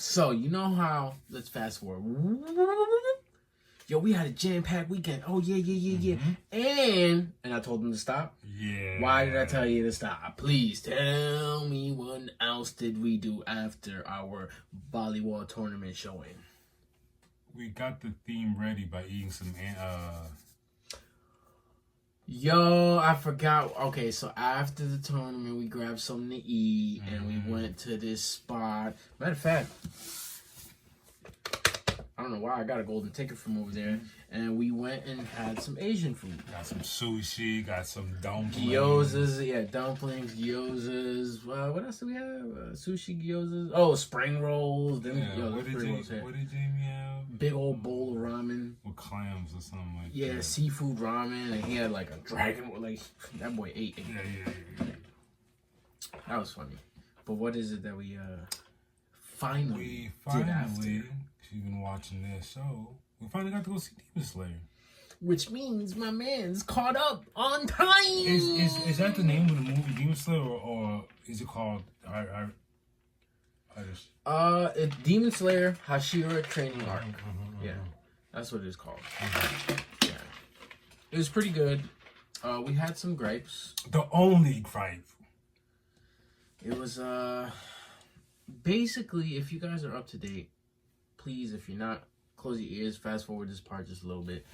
So, you know how, let's fast forward. Yo, we had a jam-packed weekend. Oh, yeah. And I told them to stop. Yeah. Why did I tell you to stop? Please tell me what else did we do after our volleyball tournament showing? We got the theme ready by eating some Yo, I forgot. Okay, so after the tournament, we grabbed something to eat, and we went to this spot. Matter of fact, I don't know why I got a golden ticket from over there, and we went and had some Asian food. Got some sushi, got some dumplings. Gyozas, yeah, dumplings, gyozas. What else do we have? Sushi, gyozas. Oh, spring rolls. Them, Yeah, what did Jamie have? Big old bowl of ramen. With clams or something like that. Yeah, seafood ramen, and he had like a dragon. Like that boy ate. Yeah. That was funny. But what is it that we finally did after? She's been watching that show. We finally got to go see Demon Slayer. Which means my man's caught up on time. Is that the name of the movie, Demon Slayer, or is it called? It's Demon Slayer Hashira Training Arc. Yeah, that's what it's called. Yeah, it was pretty good. We had some gripes. The only gripe. It was basically, if you guys are up to date, please, if you're not, close your ears, fast forward this part just a little bit.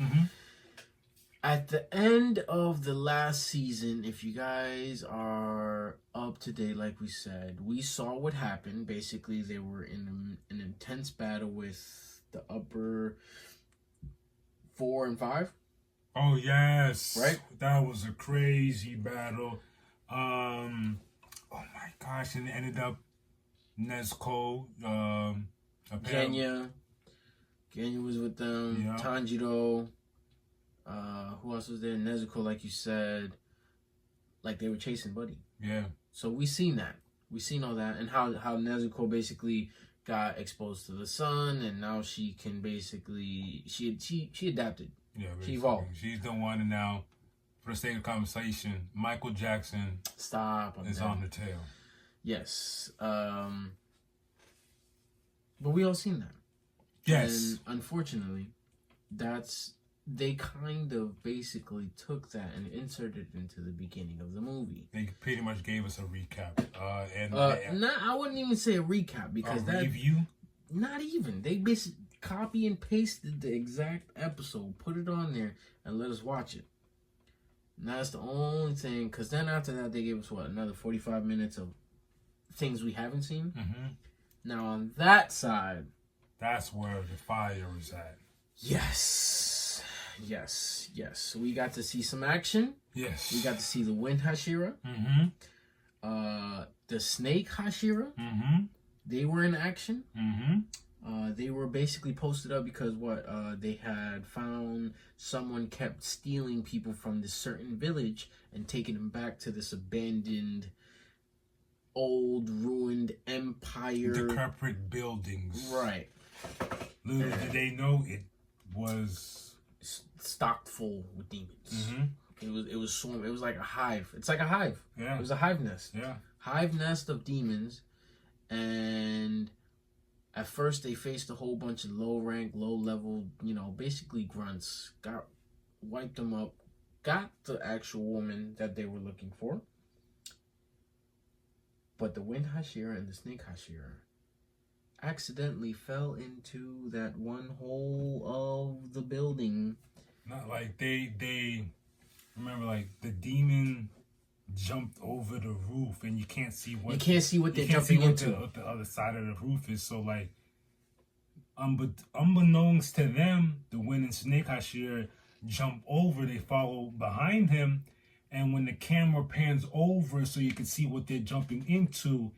At the end of the last season, if you guys are up to date, like we said, we saw what happened. Basically, they were in an intense battle with the upper 4 and 5. Oh, yes. Right? That was a crazy battle. Oh, my gosh. And it ended up Nezuko, Genya was with them. Yeah. Tanjiro. Who else was there? Nezuko, like you said. Like they were chasing Buddy. Yeah. So we seen that. We seen all that. And how Nezuko basically got exposed to the sun, and now she can basically she adapted. Yeah, basically. She evolved. She's the one, and now, for the sake of conversation, Michael Jackson is on her tail. Yes. But we all seen that. Yes. And unfortunately, they kind of basically took that and inserted it into the beginning of the movie. They pretty much gave us a recap. I wouldn't even say a recap because a review. Not even. They basically copy and pasted the exact episode, put it on there, and let us watch it. And that's the only thing. Because then after that, they gave us another 45 minutes of things we haven't seen. Now on that side, that's where the fire is at. Yes. We got to see some action. Yes. We got to see the Wind Hashira. The Snake Hashira. They were in action. They were basically posted up because they had found someone kept stealing people from this certain village and taking them back to this abandoned, old, ruined empire. Decrepit buildings. Right. Little did they know it was stocked full with demons. It was swarm. It was like a hive. It's like a hive. Yeah. It was a hive nest. Yeah. Hive nest of demons. And at first they faced a whole bunch of low rank, low level, basically grunts. Wiped them up. Got the actual woman that they were looking for. But the Wind Hashira and the Snake Hashira accidentally fell into that one hole of the building. Not like they remember, like the demon jumped over the roof and you can't see what they're jumping into. What the other side of the roof is. So like unbeknownst to them, the Wind and Snake Hashira jump over, they follow behind him, and when the camera pans over so you can see what they're jumping into,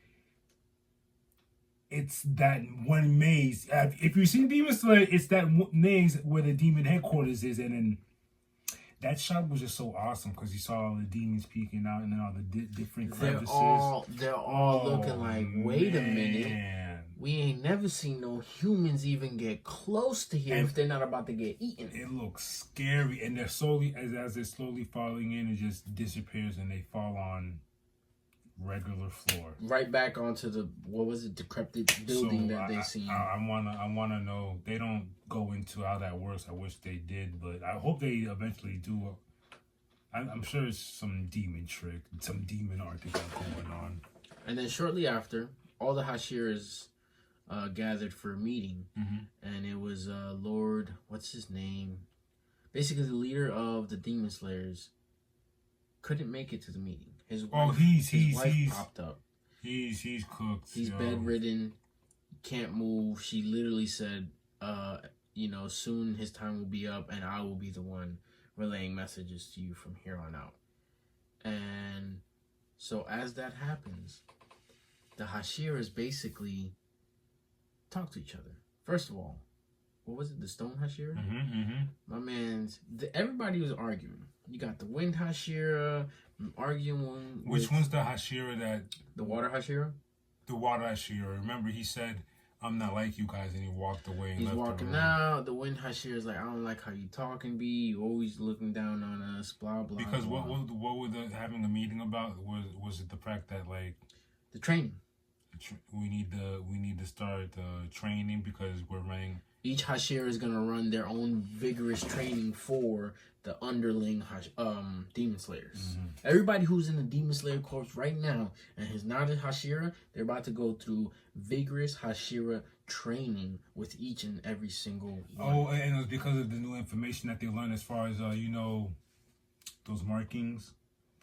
it's that one maze. If you've seen Demon Slayer, it's that maze where the demon headquarters is, and then that shot was just so awesome because you saw all the demons peeking out and then all the different crevices. They're all looking like, wait a minute. We ain't never seen no humans even get close to here if they're not about to get eaten. It looks scary, and they're slowly, as they're slowly falling in, it just disappears and they fall on regular floor. Right back onto the, what was it, decrepit building that they seen. I wanna know. They don't go into how that works. I wish they did, but I hope they eventually do. I'm sure it's some demon trick, some demon art they got going on. And then shortly after, all the Hashiras gathered for a meeting, and it was Lord, what's his name? Basically, the leader of the Demon Slayers couldn't make it to the meeting. His wife, his wife popped up. He's cooked. He's bedridden, can't move. She literally said, soon his time will be up, and I will be the one relaying messages to you from here on out. And so as that happens, the Hashiras basically talk to each other. First of all, what was it? The Stone Hashira? My man's... everybody was arguing. You got the Wind Hashira arguing. Which one's the Hashira that... The Water Hashira? The Water Hashira. Remember, he said, I'm not like you guys, and he walked away and He's left walking out. The Wind Hashira is like, I don't like how you talking, B. You always looking down on us, blah, blah, because blah. What were they having a meeting about? Was it the fact that, like... The training. We need to start training because we're running... Each Hashira is going to run their own vigorous training for the underling Demon Slayers. Everybody who's in the Demon Slayer Corps right now and is not a Hashira, they're about to go through vigorous Hashira training with each and every single one. Oh, and it was because of the new information that they learned as far as, those markings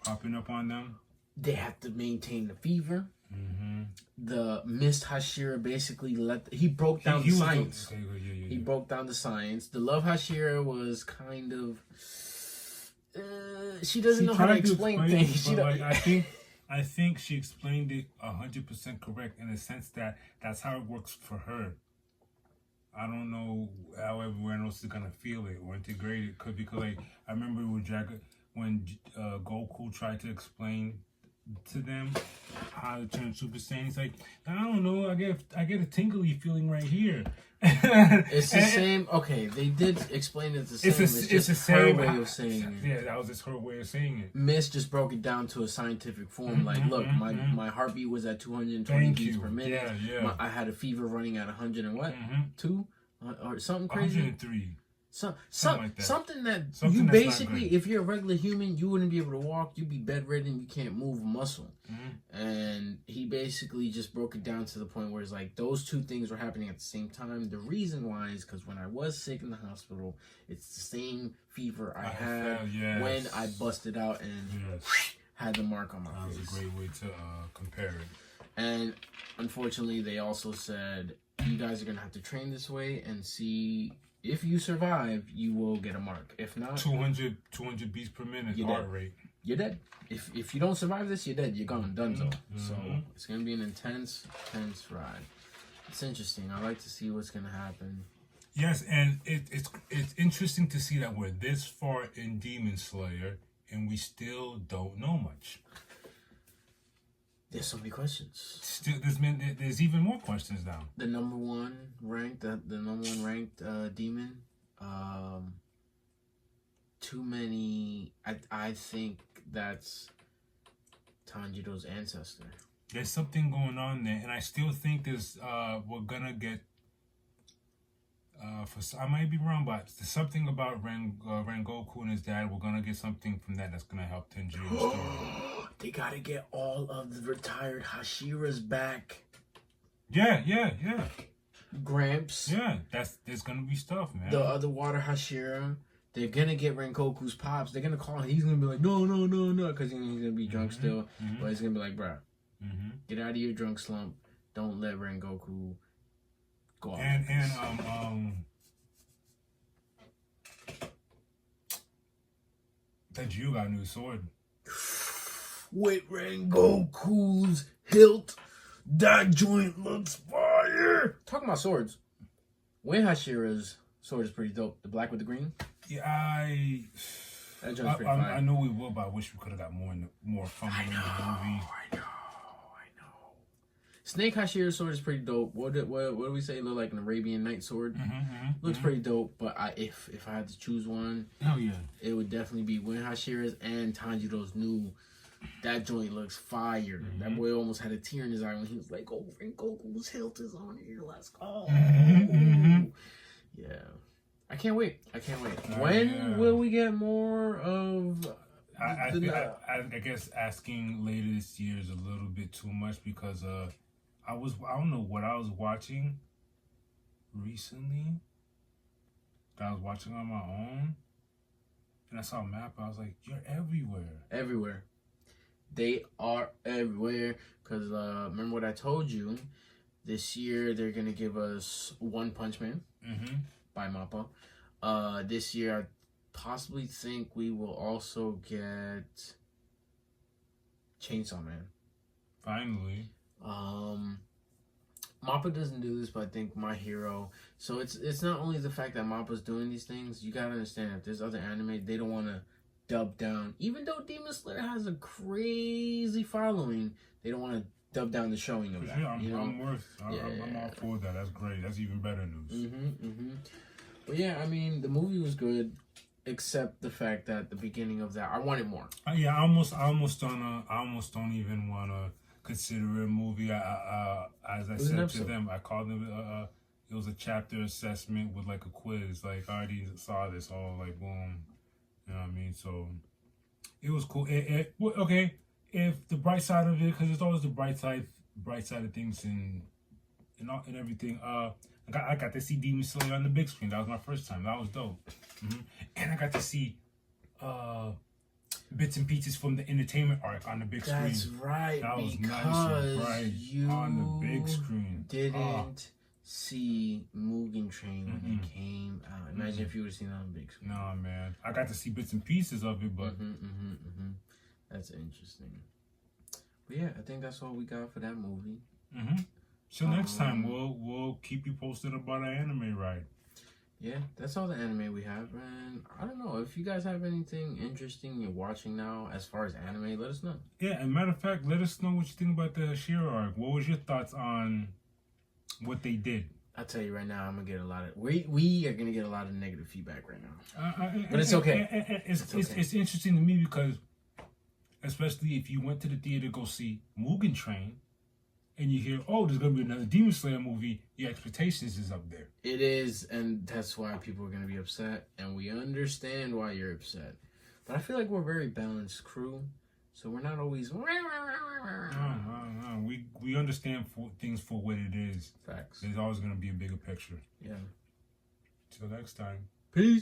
popping up on them. They have to maintain the fever. The Mist Hashira basically he broke down the science. He broke down the science. The Love Hashira was kind of she doesn't know how to explain things. I think she explained it 100% correct in the sense that that's how it works for her. I don't know how everyone else is gonna feel it or integrate it. Because like I remember when Goku tried to explain to them how to turn Super Saiyan. He's like, I don't know, I get a tingly feeling right here. It's the same. Okay, they did explain it the same. It's just her way of saying it. Yeah, that was just her way of saying it. Miss just broke it down to a scientific form. Like, look, my heartbeat was at 220 beats per minute. Yeah. I had a fever running at 100 and what? 2? Or something crazy? 103. Something like that. Something you basically, if you're a regular human, you wouldn't be able to walk. You'd be bedridden. You can't move a muscle. And he basically just broke it down to the point where it's like those two things were happening at the same time. The reason why is because when I was sick in the hospital, it's the same fever I had when I busted out and had the mark on my face. That was a great way to compare it. And unfortunately, they also said, you guys are going to have to train this way and see... If you survive, you will get a mark. If not... 200 beats per minute heart rate. You're dead. If you don't survive this, you're dead. You're gone. Donezo. So it's going to be an intense ride. It's interesting. I like to see what's going to happen. Yes, and it's interesting to see that we're this far in Demon Slayer and we still don't know much. There's so many questions. Still, there's even more questions now. The number one ranked demon. Too many. I think that's Tanjiro's ancestor. There's something going on there, and I still think we're gonna get. I might be wrong, but there's something about Rengoku and his dad. We're gonna get something from that's gonna help Tanjiro's story. They gotta get all of the retired Hashiras back. Yeah. Gramps. Yeah, there's gonna be stuff, man. The other Water Hashira. They're gonna get Rengoku's pops. They're gonna call him. He's gonna be like, no, because he's gonna be drunk still. But he's gonna be like, bruh, get out of your drunk slump. Don't let Rengoku go off. Tanjiro got a new sword. With Rengoku's hilt, that joint looks fire. Talking about swords, Wei Hashira's sword is pretty dope. The black with the green. Yeah, that joint's pretty fire. I know we will, but I wish we could have got more from him in the movie. I know. Snake Hashira's sword is pretty dope. What do we say? It look like an Arabian Night sword. Looks pretty dope. But if I had to choose one, hell yeah, it would definitely be Wei Hashira's and Tanjiro's new That joint looks fire. That boy almost had a tear in his eye when he was like, "Oh, Frank Goku's hilt is on here. Let's go." Yeah. I can't wait. When will we get more of... I guess asking later this year is a little bit too much because I don't know what I was watching recently that I was watching on my own, and I saw a map. I was like, "You're everywhere." Everywhere. They are everywhere. Because remember what I told you? This year they're gonna give us One Punch Man by Mappa. This year I possibly think we will also get Chainsaw Man. Finally. Mappa doesn't do this, but I think My Hero. So it's not only the fact that Mappa's doing these things. You gotta understand, if there's other anime, they don't want to dub down. Even though Demon Slayer has a crazy following, they don't want to dub down the showing of that. Yeah, I'm all for that. That's great. That's even better news. But yeah, I mean, the movie was good, except the fact that the beginning of that, I wanted more. Yeah, I almost don't even want to consider it a movie. As I said to them, I called them. It was a chapter assessment with like a quiz. Like, I already saw this all, like, boom. You know what I mean? So it was cool. Okay, if the bright side of it, because it's always the bright side of things and everything. I got to see Demon Slayer on the big screen. That was my first time. That was dope. And I got to see bits and pieces from the entertainment arc on the big screen. That's right. That was because nice and bright you on the big screen. Didn't see Mugen Train when it came out. Imagine if you would have seen it on the big screen. No, man. I got to see bits and pieces of it, but That's interesting. But yeah, I think that's all we got for that movie. So next time we'll keep you posted about our anime ride. Yeah, that's all the anime we have, and I don't know if you guys have anything interesting you're watching now as far as anime. Let us know. Yeah, and matter of fact, let us know what you think about the Hashira arc. What was your thoughts on what they did? I'll tell you right now, I'm gonna get a lot of we are gonna get a lot of negative feedback right now, but it's okay. It's interesting to me because, especially if you went to the theater to go see Mugen Train, and you hear, oh, there's going to be another Demon Slayer movie, your expectations is up there. It is, and that's why people are going to be upset, and we understand why you're upset. But I feel like we're a very balanced crew, so we're not always... No. We understand things for what it is. Facts. There's always going to be a bigger picture. Yeah. Till next time. Peace.